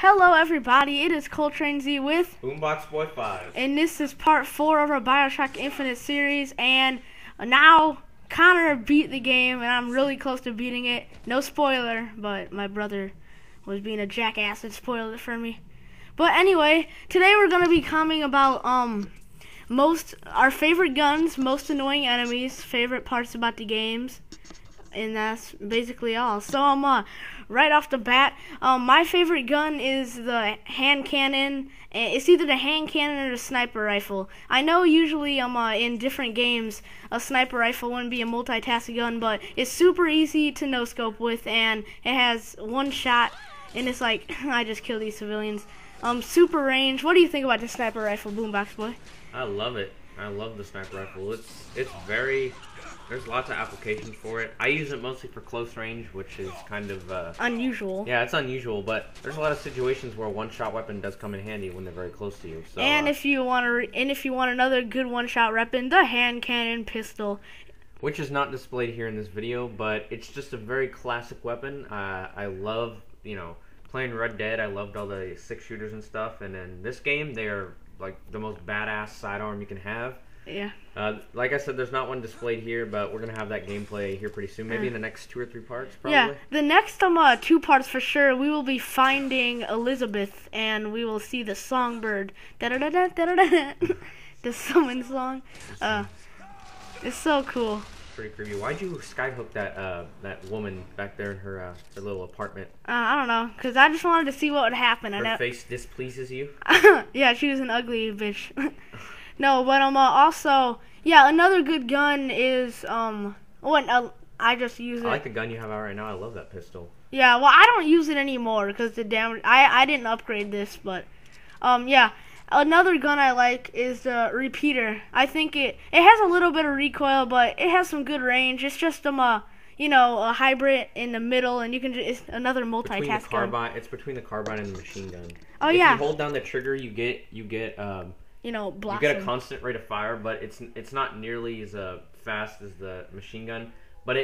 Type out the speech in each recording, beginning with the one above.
Hello everybody, it is COL3TRA1Nz with Boomboxboy 5. and this is part 4 of our Bioshock Infinite series, and now Connor beat the game and I'm really close to beating it. No spoiler, but my brother was being a jackass and spoiled it for me. But anyway, today we're going to be commenting about our favorite guns, most annoying enemies, favorite parts about the games, and that's basically all. So right off the bat, my favorite gun is the hand cannon. It's either the hand cannon or the sniper rifle. I know usually in different games a sniper rifle wouldn't be a multitasking gun, but it's super easy to no scope with, and it has one shot, and it's like I just kill these civilians. Super range. What do you think about the sniper rifle, Boomboxboy? I love it. I love the sniper rifle. It's very. There's lots of applications for it. I use it mostly for close range, which is kind of unusual. Yeah, it's unusual, but there's a lot of situations where a one-shot weapon does come in handy when they're very close to you. So, and if you want another good one-shot weapon, the hand cannon pistol, which is not displayed here in this video, but it's just a very classic weapon. I love, playing Red Dead. I loved all the 6-shooters and stuff, and in this game, they are like the most badass sidearm you can have. Yeah. Like I said, there's not one displayed here, but we're gonna have that gameplay here pretty soon. Maybe in the next 2 or 3 parts, probably. Yeah, the next 2 parts for sure. We will be finding Elizabeth, and we will see the songbird. Da da da da da da da. The summon song. It's so cool. Pretty creepy. Why'd you skyhook that woman back there in her little apartment? I don't know, cause I just wanted to see what would happen. Her face displeases you? Yeah, she was an ugly bitch. No, but also, yeah, another good gun is I just use it. I like the gun you have out right now. I love that pistol. Yeah, well, I don't use it anymore because the damage. I didn't upgrade this, but yeah, another gun I like is the repeater. I think it has a little bit of recoil, but it has some good range. It's just a hybrid in the middle, and you can it's another multitask gun. It's between the carbine and the machine gun. Oh, if yeah. If you hold down the trigger, you get you get a constant rate of fire, but it's not nearly as fast as the machine gun. But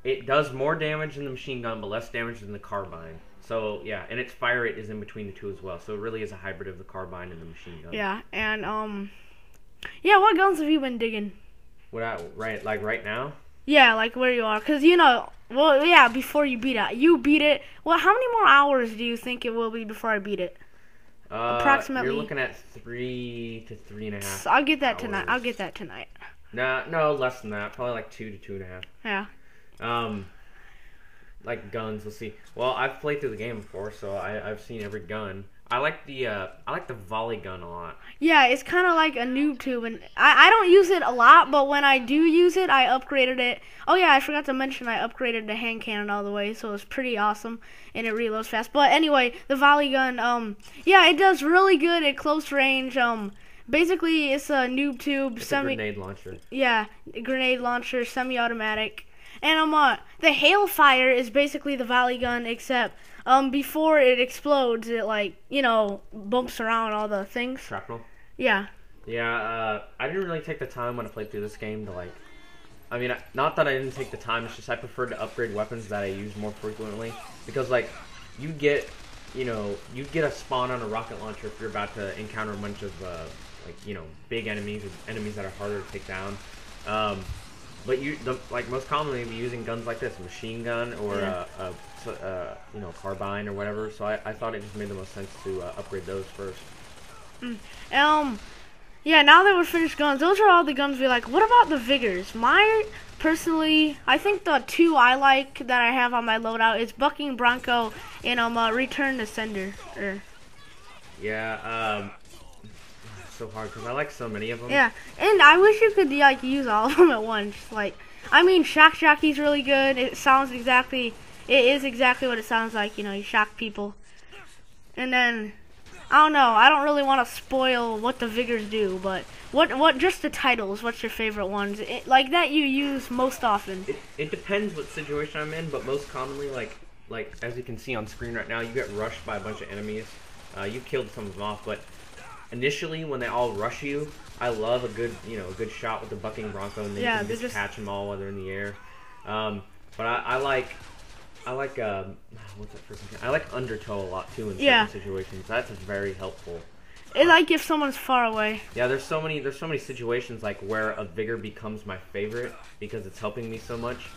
it does more damage than the machine gun, but less damage than the carbine. So yeah, and its fire rate is in between the two as well. So it really is a hybrid of the carbine and the machine gun. Yeah, and yeah, what guns have you been digging? Right now? Yeah, like where you are, cause well, yeah, before you beat it. Well, how many more hours do you think it will be before I beat it? Approximately. You're looking at 3 to 3.5. I'll get that tonight. I'll get that tonight. No, less than that. Probably like 2 to 2.5. Yeah. Like guns. Let's see. Well, I've played through the game before, so I've seen every gun. I like the volley gun a lot. Yeah, it's kind of like a noob tube, and I don't use it a lot, but when I do use it, I upgraded it. Oh yeah, I forgot to mention I upgraded the hand cannon all the way, so it's pretty awesome, and it reloads fast. But anyway, the volley gun, yeah, it does really good at close range. Basically, it's a noob tube. It's a grenade launcher. Yeah, grenade launcher, semi-automatic. And the hailfire is basically the volley gun, except before it explodes, it bumps around all the things. Shrapnel? Yeah. Yeah, I didn't really take the time when I played through this game to not that I didn't take the time, it's just I preferred to upgrade weapons that I use more frequently. Because you get a spawn on a rocket launcher if you're about to encounter a bunch of big enemies or enemies that are harder to take down. But most commonly be using guns like this, a machine gun or carbine or whatever. So I thought it just made the most sense to upgrade those first. Yeah. Now that we're finished guns, those are all the guns we like. What about the vigors? Personally, I think the 2 I like that I have on my loadout is Bucking Bronco and Return to Sender. Yeah. So hard because I like so many of them. Yeah, and I wish you could use all of them at once. Shock Jockey's really good. It is exactly what it sounds like. You shock people. And then I don't know. I don't really want to spoil what the vigors do, but what just the titles? What's your favorite ones? That you use most often? It depends what situation I'm in, but most commonly, like as you can see on screen right now, you get rushed by a bunch of enemies. You killed some of them off, but initially, when they all rush you, I love a good shot with the Bucking Bronco, and then you can just catch them all while they're in the air. But I like what's that freaking thing? I like Undertow a lot too in Yeah. certain situations. That's very helpful. It's like if someone's far away. Yeah, there's so many situations like where a vigor becomes my favorite because it's helping me so much.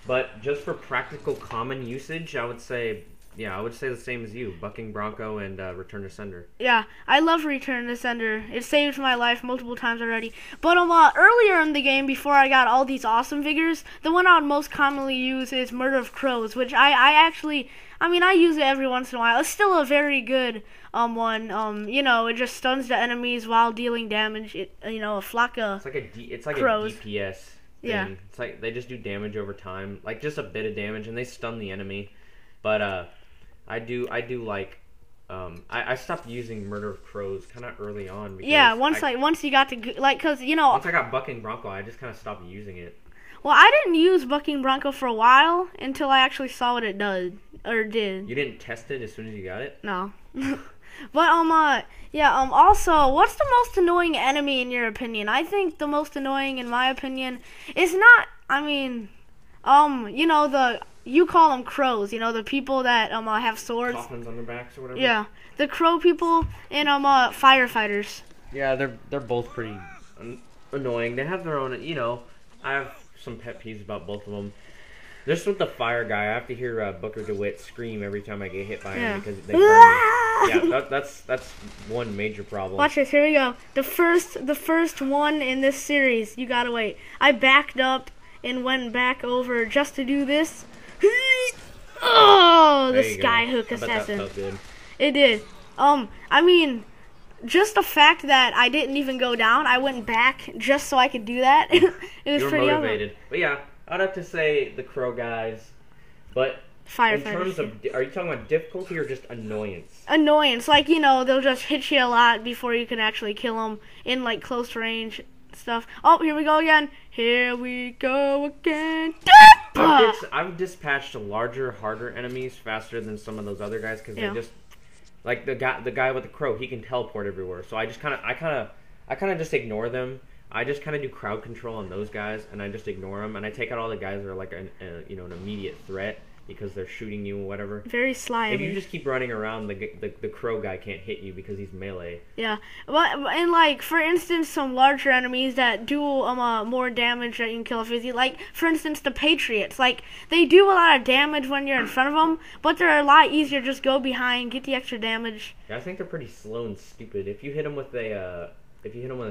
But just for practical common usage, I would say the same as you, Bucking Bronco and Return to Sender. Yeah, I love Return to Sender. It saved my life multiple times already. But earlier in the game, before I got all these awesome vigors, the one I would most commonly use is Murder of Crows, which I use it every once in a while. It's still a very good one. It just stuns the enemies while dealing damage. A flock of it's like crows. a DPS thing. Yeah. It's like they just do damage over time, like just a bit of damage, and they stun the enemy. But I do like. I stopped using Murder of Crows kind of early on. Because once you got to once I got Bucking Bronco, I just kind of stopped using it. Well, I didn't use Bucking Bronco for a while until I actually saw what it did. You didn't test it as soon as you got it? No. But also, what's the most annoying enemy in your opinion? I think the most annoying, in my opinion, is not. You call them crows. The people that have swords. Coffins on their backs or whatever. Yeah, the crow people and firefighters. Yeah, they're both pretty annoying. They have their own. I have some pet peeves about both of them. Just with the fire guy, I have to hear Booker DeWitt scream every time I get hit by him because they burn me. Yeah, that's one major problem. Watch this. Here we go. The first one in this series. You gotta wait. I backed up and went back over just to do this. Oh, the skyhook assassin. That felt good. It did. Just the fact that I didn't even go down, I went back just so I could do that. It was pretty motivated. But yeah, I'd have to say the crow guys. But in terms of, are you talking about difficulty or just annoyance? Annoyance, they'll just hit you a lot before you can actually kill them in close range stuff. Oh, here we go again. Here we go again. I've dispatched larger, harder enemies faster than some of those other guys because they just like the guy with the crow. He can teleport everywhere. So I kind of just ignore them. I just kind of do crowd control on those guys, and I just ignore them, and I take out all the guys that are like an immediate threat because they're shooting you or whatever. Very slimy. If you just keep running around, the crow guy can't hit you because he's melee. Yeah, and for instance, some larger enemies that do more damage that you can kill off easy. Like for instance, the Patriots. They do a lot of damage when you're in front of them, but they're a lot easier. Just go behind, get the extra damage. Yeah, I think they're pretty slow and stupid. If you hit them with a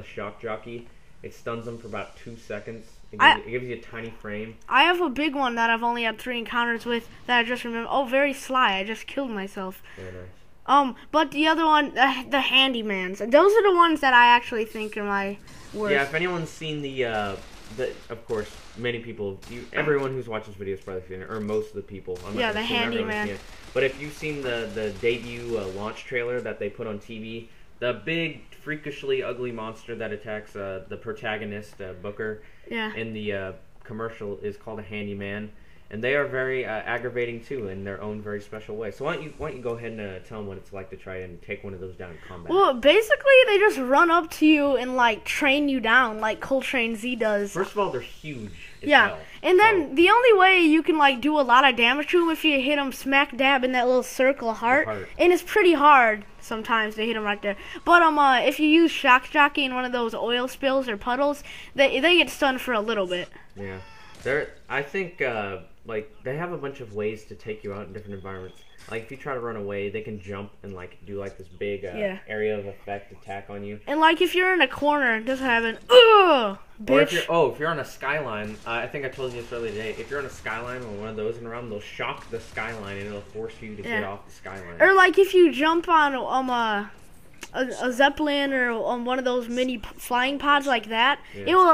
shock jockey, it stuns them for about 2 seconds. It gives you a tiny frame. I have a big one that I've only had 3 encounters with that I just remember. Oh, very sly. I just killed myself. Very nice. But the other one, the handymans. Those are the ones that I actually think are my worst. Yeah, if anyone's seen of course, many people, everyone who's watched this video has probably seen it, or most of the people. The handyman. But if you've seen the debut launch trailer that they put on TV, the big, freakishly ugly monster that attacks the protagonist, Booker, in the commercial is called a handyman. And they are very aggravating, too, in their own very special way. So why don't you go ahead and tell them what it's like to try and take one of those down in combat? Well, basically, they just run up to you and, train you down like COL3TRA1Nz does. First of all, they're huge as hell. And then the only way you can, do a lot of damage to them if you hit them smack dab in that little circle heart. And it's pretty hard sometimes to hit them right there. But if you use shock jockey in one of those oil spills or puddles, they get stunned for a little bit. Yeah. I think, they have a bunch of ways to take you out in different environments. Like, if you try to run away, they can jump and, do, this big area of effect attack on you. And, if you're in a corner, it doesn't have an, ugh, bitch. Or if you're on a skyline, I think I told you this earlier today, if you're on a skyline or one of those in a realm, they'll shock the skyline and it'll force you to get off the skyline. Or, if you jump on, a zeppelin or on one of those mini flying pods like that, it will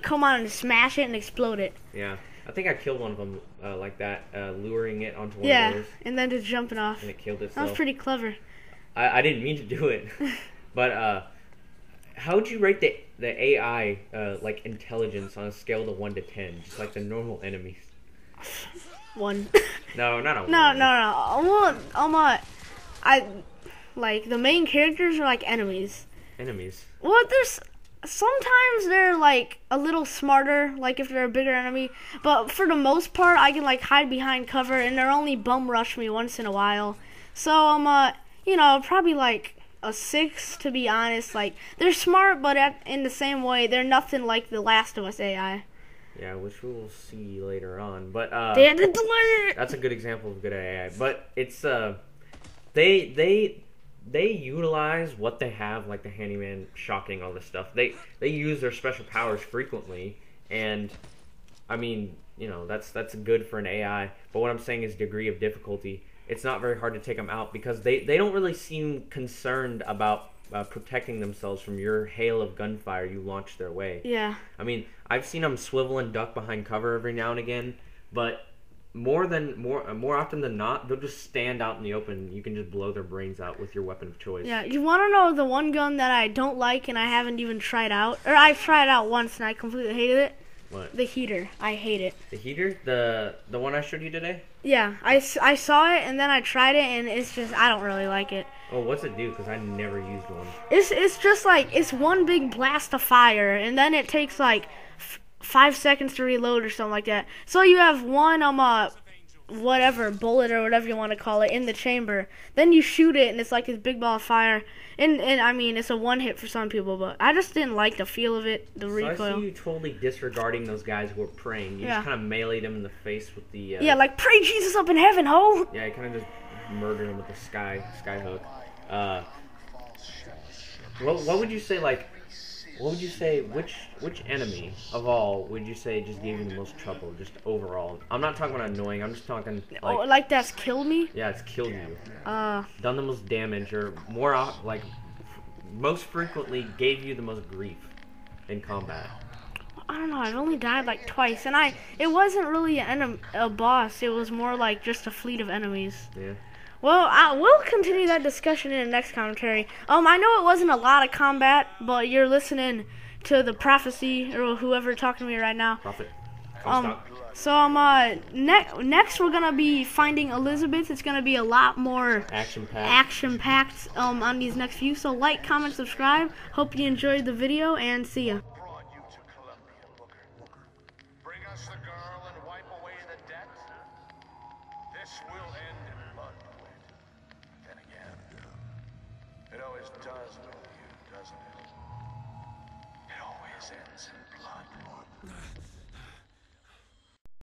come on and smash it and explode it. Yeah, I think I killed one of them like that, luring it onto one of those. Yeah, and then just jumping off. And it killed itself. That was pretty clever. I didn't mean to do it, but how would you rate the AI intelligence on a scale of 1 to 10, just like the normal enemies? 1. No, not a 1. No. The main characters are enemies. Enemies? Well, there's sometimes they're like a little smarter, like if they're a bigger enemy. But for the most part, I can like hide behind cover, and they're only bum rush me once in a while. So I'm you know, probably like a 6 to be honest. Like they're smart, but in the same way, they're nothing like the Last of Us AI. Yeah, which we will see later on. But They had to delay it. that's a good example of good AI. But it's they utilize what they have, like the handyman, shocking, all this stuff. They use their special powers frequently, and I mean, you know, that's good for an AI. But what I'm saying is degree of difficulty. It's not very hard to take them out because they don't really seem concerned about protecting themselves from your hail of gunfire you launch their way. Yeah. I mean, I've seen them swivel and duck behind cover every now and again, but more often than not, they'll just stand out in the open. You can just blow their brains out with your weapon of choice. Yeah, you want to know the one gun that I don't like and I haven't even tried out? Or I've tried it out once and I completely hated it. What? The heater. I hate it. The heater? The one I showed you today? Yeah, I saw it and then I tried it and it's just, I don't really like it. Oh, what's it do? Because I never used one. It's just like, it's one big blast of fire and then it takes like 5 seconds to reload or something like that. So you have one whatever bullet or whatever you want to call it in the chamber. Then you shoot it and it's like this big ball of fire. And I mean it's a one hit for some people, but I just didn't like the feel of it, the recoil. So I see you totally disregarding those guys who are praying. You just kind of meleeed them in the face with the yeah, like pray Jesus up in heaven, ho. Yeah, you kind of just murder them with the sky hook. What would you say, like, what would you say, which enemy of all would you say just gave you the most trouble, just overall? I'm not talking about annoying, I'm just talking, like... like that's killed me? Yeah, it's killed you. Done the most damage, or most frequently gave you the most grief in combat. I don't know, I've only died like twice, and it wasn't really a boss, it was more like just a fleet of enemies. Yeah. Well, we'll continue that discussion in the next commentary. I know it wasn't a lot of combat, but you're listening to the prophecy, or whoever talking to me right now. Prophet. So next we're gonna be finding Elizabeth. It's gonna be a lot more action-packed on these next few. So like, comment, subscribe. Hope you enjoyed the video, and see ya. It always does with you, doesn't it? It always ends in blood.